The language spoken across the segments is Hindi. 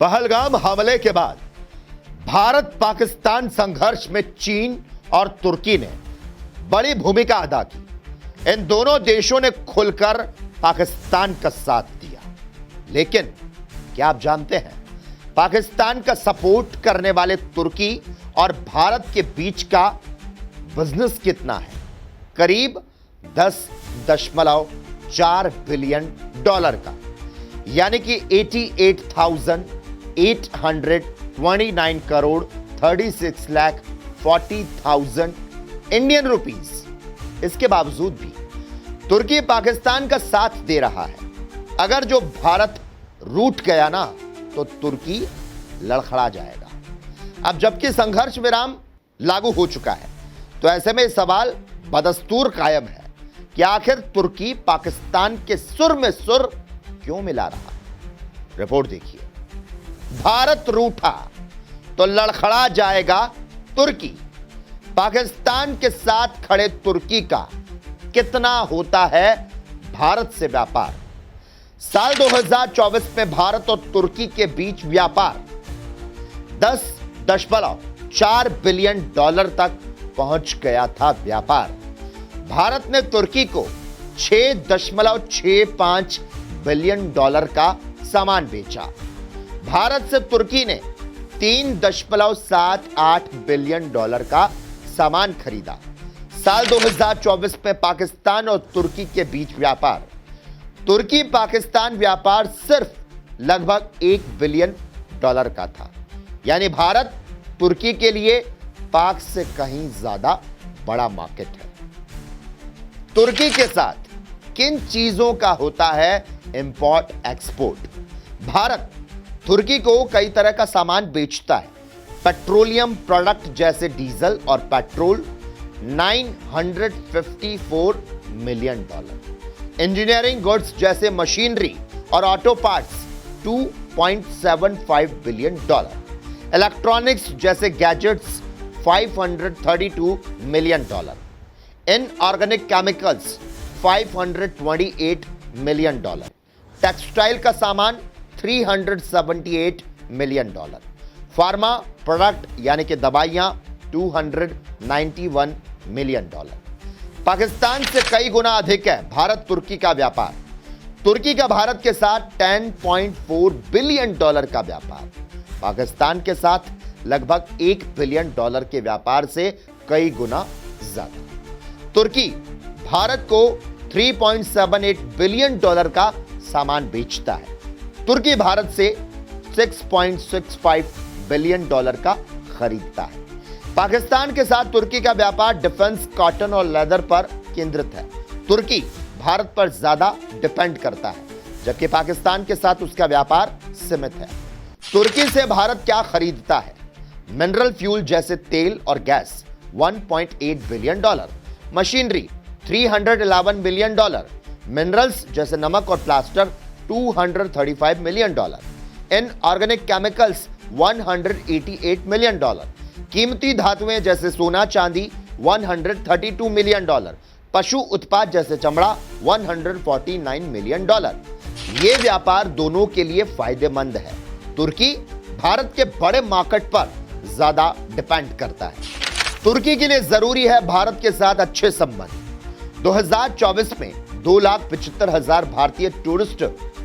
पहलगाम हमले के बाद भारत पाकिस्तान संघर्ष में चीन और तुर्की ने बड़ी भूमिका अदा की। इन दोनों देशों ने खुलकर पाकिस्तान का साथ दिया। लेकिन क्या आप जानते हैं पाकिस्तान का सपोर्ट करने वाले तुर्की और भारत के बीच का बिजनेस कितना है? करीब 10.4 बिलियन डॉलर का, यानी कि 88,829 करोड़ 36,40,000 इंडियन रुपीस। इसके बावजूद भी तुर्की पाकिस्तान का साथ दे रहा है। अगर जो भारत रूठ गया ना तो तुर्की लड़खड़ा जाएगा। अब जबकि संघर्ष विराम लागू हो चुका है, तो ऐसे में सवाल बदस्तूर कायम है कि आखिर तुर्की पाकिस्तान के सुर में सुर क्यों मिला रहा? रिपोर्ट देखिए। भारत रूठा तो लड़खड़ा जाएगा तुर्की। पाकिस्तान के साथ खड़े तुर्की का कितना होता है भारत से व्यापार? साल 2024 में भारत और तुर्की के बीच व्यापार 10.4 बिलियन डॉलर तक पहुंच गया था। व्यापार भारत ने तुर्की को 6.65 बिलियन डॉलर का सामान बेचा। भारत से तुर्की ने 3.78 बिलियन डॉलर का सामान खरीदा। साल 2024 में पाकिस्तान और तुर्की के बीच व्यापार, तुर्की पाकिस्तान व्यापार सिर्फ लगभग 1 बिलियन डॉलर का था। यानी भारत तुर्की के लिए पाक से कहीं ज्यादा बड़ा मार्केट है। तुर्की के साथ किन चीजों का होता है इंपोर्ट एक्सपोर्ट? भारत तुर्की को कई तरह का सामान बेचता है। पेट्रोलियम प्रोडक्ट जैसे डीजल और petrol 954 million dollar, engineering goods जैसे मशीनरी और auto parts 2.75 billion dollar, electronics जैसे gadgets 532 million dollar, inorganic chemicals 528 million dollar, textile का सामान 378 मिलियन डॉलर, फार्मा प्रोडक्ट यानी कि दवाइयां 291 मिलियन डॉलर। पाकिस्तान से कई गुना अधिक है भारत तुर्की का व्यापार। तुर्की का भारत के साथ 10.4 बिलियन डॉलर का व्यापार, पाकिस्तान के साथ लगभग 1 बिलियन डॉलर के व्यापार से कई गुना ज्यादा। तुर्की भारत को 3.78 बिलियन डॉलर का सामान बेचता है। तुर्की भारत से 6.65 बिलियन डॉलर का खरीदता है। पाकिस्तान के साथ तुर्की का व्यापार डिफेंस, कॉटन और लेदर पर केंद्रित है। तुर्की भारत पर ज्यादा डिपेंड करता है, जबकि पाकिस्तान के साथ उसका व्यापार सीमित है। तुर्की से भारत क्या खरीदता है? मिनरल फ्यूल जैसे तेल और gas 1.8 billion dollar, machinery 311 million dollar, minerals जैसे नमक और plaster 235 million dollar, inorganic chemicals 188 million dollar, कीमती धातुएं जैसे सोना चांदी 132 मिलियन डॉलर, पशु उत्पाद जैसे चमड़ा 149 मिलियन डॉलर। यह व्यापार दोनों के लिए फायदेमंद है। तुर्की भारत के बड़े मार्केट पर ज्यादा डिपेंड करता है। तुर्की के लिए जरूरी है भारत के साथ अच्छे संबंध। 2024 में 2,75,000 भारतीय टूरिस्ट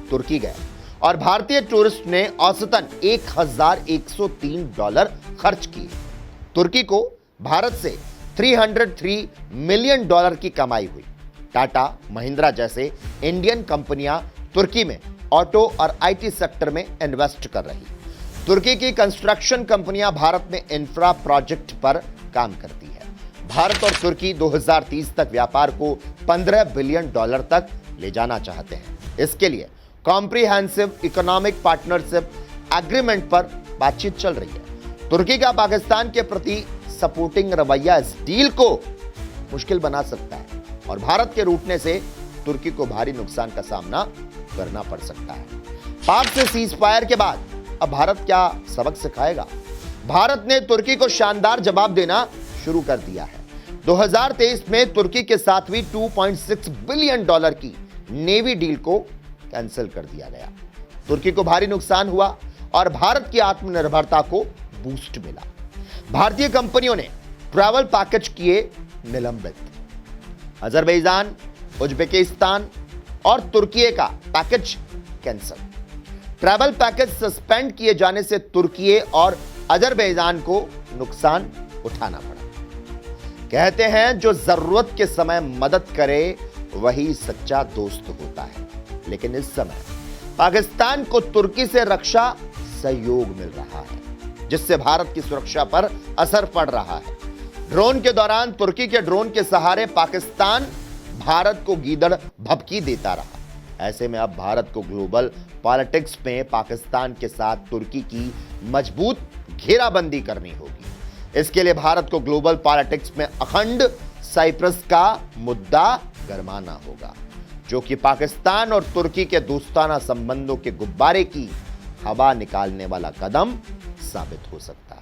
तुर्की गए और भारतीय टूरिस्ट ने औसतन $1,103 खर्च किए। तुर्की को भारत से 303 मिलियन डॉलर की कमाई हुई। टाटा, महिंद्रा जैसे इंडियन कंपनियां तुर्की में ऑटो और आईटी सेक्टर में इन्वेस्ट कर रही। तुर्की की कंस्ट्रक्शन कंपनियां भारत में इंफ्रा प्रोजेक्ट पर काम करती है। भारत और तुर्की 2030 तक व्यापार को 15 बिलियन डॉलर तक ले जाना चाहते हैं। इसके लिए कॉम्प्रिहेंसिव इकोनॉमिक पार्टनरशिप एग्रीमेंट पर बातचीत चल रही है। तुर्की का पाकिस्तान के प्रति सपोर्टिंग रवैया इस डील को मुश्किल बना सकता है और भारत के रूठने से तुर्की को भारी नुकसान का सामना करना पड़ सकता है। पाक से सीज फायर के बाद अब भारत क्या सबक सिखाएगा? भारत ने तुर्की को शानदार जवाब देना शुरू कर दिया है। 2023 में तुर्की के साथ हुई 2.6 बिलियन डॉलर की नेवी डील को कैंसिल कर दिया गया। तुर्की को भारी नुकसान हुआ और भारत की आत्मनिर्भरता को बूस्ट मिला। भारतीय कंपनियों ने ट्रैवल पैकेज किए निलंबित। अजरबैजान, उज्बेकिस्तान और तुर्की का package cancel. Travel package suspend किए जाने से तुर्की और अजरबैजान को नुकसान उठाना पड़ा। कहते हैं जो जरूरत के समय मदद करे वही सच्चा दोस्त होता है, लेकिन इस समय पाकिस्तान को तुर्की से रक्षा सहयोग मिल रहा है, जिससे भारत की सुरक्षा पर असर पड़ रहा है। ड्रोन के दौरान तुर्की के ड्रोन के सहारे पाकिस्तान भारत को गीदड़ भभकी देता रहा। ऐसे में अब भारत को ग्लोबल पॉलिटिक्स में पाकिस्तान के साथ तुर्की की मजबूत घेराबंदी करनी होगी। इसके लिए भारत को ग्लोबल पॉलिटिक्स में अखंड साइप्रस का मुद्दा गरमाना होगा, जो कि पाकिस्तान और तुर्की के दोस्ताना संबंधों के गुब्बारे की हवा निकालने वाला कदम साबित हो सकता है।